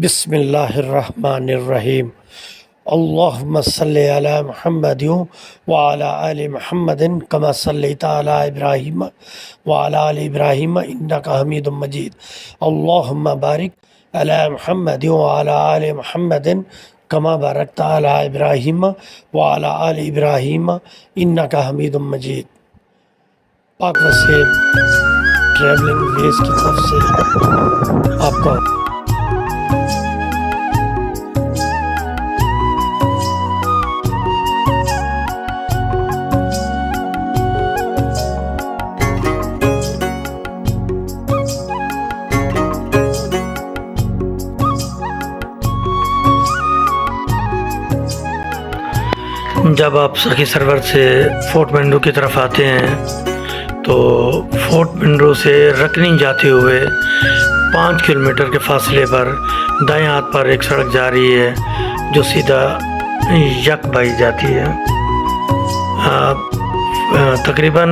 बिस्मिल्लाहिर्रहमानिर्रहीम। अल्लाहुम्मा सल्लि अला मुहम्मद व अला आलि मुहम्मदिन कमा सल्लैता अला इब्राहीम व अला आलि इब्राहीम इन्नका हमीदुम मजीद। अल्लाहुम्मा बारिक अला मुहम्मद व अला आलि मुहम्मदिन कमा बारकता अला इब्राहीम व अला आलि इब्राहीम इन्नका हमीदुम मजीद। पाक वसीम ट्रैवलिंग वेज की तरफ से आपका जब आप सखी सरवर से फोर्ट मंडू की तरफ आते हैं तो फोर्ट मंडू से रकनी जाते हुए 5 किलोमीटर के फासले पर दाएं हाथ पर एक सड़क जा रही है जो सीधा यकबाई जाती है। तकरीबन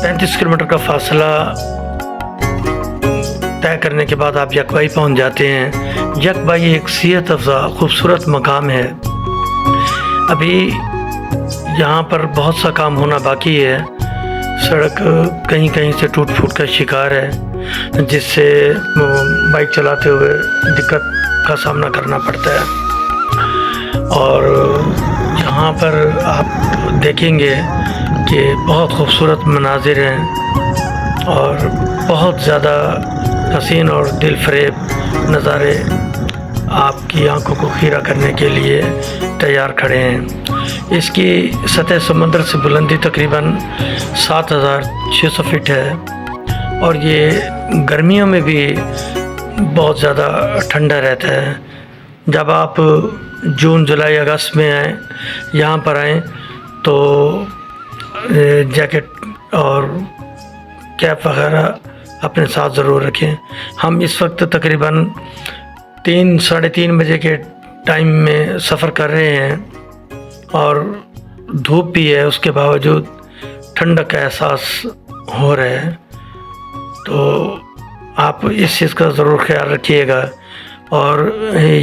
35 किलोमीटर का फासला तय करने के बाद आप यकबाई पहुंच जाते हैं। यकबाई एक सेहत अफ़ज़ा खूबसूरत मकाम है। अभी यहाँ पर बहुत सा काम होना बाकी है। सड़क कहीं कहीं से टूट फूट का शिकार है जिससे बाइक चलाते हुए दिक्कत का सामना करना पड़ता है। और यहाँ पर आप देखेंगे कि बहुत खूबसूरत मनाजिर हैं और बहुत ज़्यादा हसीन और दिल फरेब नज़ारे आपकी आंखों को खीरा करने के लिए तैयार खड़े हैं। इसकी सतह समुद्र से बुलंदी तकरीबन 7,600 फीट है और ये गर्मियों में भी बहुत ज़्यादा ठंडा रहता है। जब आप जून जुलाई अगस्त में आएँ यहाँ पर आएँ तो जैकेट और कैप वगैरह अपने साथ ज़रूर रखें। हम इस वक्त तकरीबन 3 साढ़े 3 बजे के टाइम में सफ़र कर रहे हैं और धूप भी है, उसके बावजूद ठंडक का एहसास हो रहा है। तो आप इस चीज़ का ज़रूर ख्याल रखिएगा। और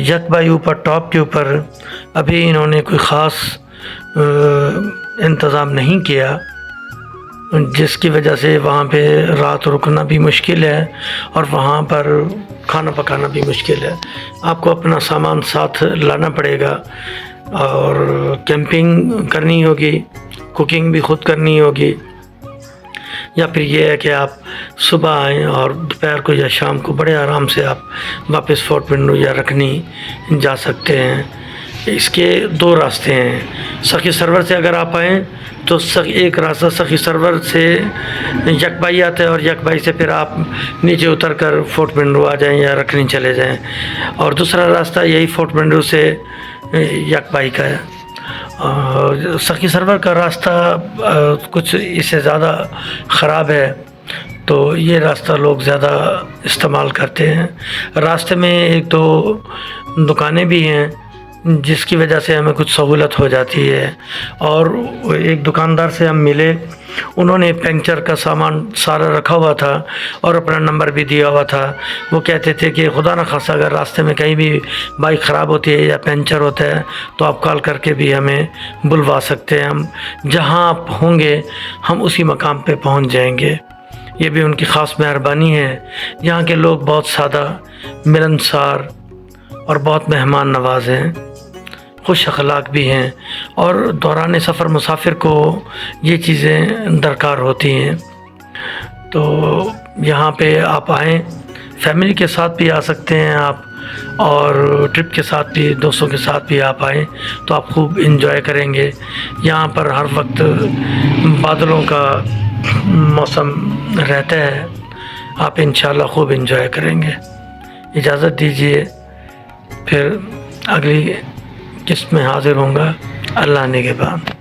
यकबाई ऊपर टॉप के ऊपर अभी इन्होंने कोई ख़ास इंतज़ाम नहीं किया जिसकी वजह से वहाँ पे रात रुकना भी मुश्किल है और वहाँ पर खाना पकाना भी मुश्किल है। आपको अपना सामान साथ लाना पड़ेगा और कैंपिंग करनी होगी, कुकिंग भी खुद करनी होगी, या फिर ये है कि आप सुबह आएँ और दोपहर को या शाम को बड़े आराम से आप वापस फोर्ट मंडू या रखनी जा सकते हैं। इसके 2 रास्ते हैं। सखी सरवर से अगर आप आएँ तो एक रास्ता सखी सरवर से यकबाई आता है और यकबाई से फिर आप नीचे उतर कर फोर्ट मंडू आ जाएं या रखनी चले जाएं। और दूसरा रास्ता यही फोर्ट मंडू से यकबाई का है। और सखी सरवर का रास्ता कुछ इससे ज़्यादा ख़राब है तो ये रास्ता लोग ज़्यादा इस्तेमाल करते हैं। रास्ते में 1-2 दुकानें भी हैं जिसकी वजह से हमें कुछ सहूलत हो जाती है। और एक दुकानदार से हम मिले, उन्होंने पंचर का सामान सारा रखा हुआ था और अपना नंबर भी दिया हुआ था। वो कहते थे कि खुदा न खासा अगर रास्ते में कहीं भी बाइक ख़राब होती है या पंचर होता है तो आप कॉल करके भी हमें बुलवा सकते हैं। हम जहां आप होंगे हम उसी मकाम पे पहुंच जाएंगे। ये भी उनकी ख़ास मेहरबानी है। यहाँ के लोग बहुत सादा, मिलनसार और बहुत मेहमान नवाज हैं, खुश अखलाक भी हैं और दौरान सफ़र मुसाफिर को ये चीज़ें दरकार होती हैं। तो यहाँ पे आप आएँ, फैमिली के साथ भी आ सकते हैं आप और ट्रिप के साथ भी, दोस्तों के साथ भी आप आएँ तो आप खूब इंजॉय करेंगे। यहाँ पर हर वक्त बादलों का मौसम रहता है, आप इंशाल्लाह खूब इंजॉय करेंगे। इजाज़त दीजिए, फिर अगली किस्त में हाज़िर होऊंगा अल्लाह ने के बाद।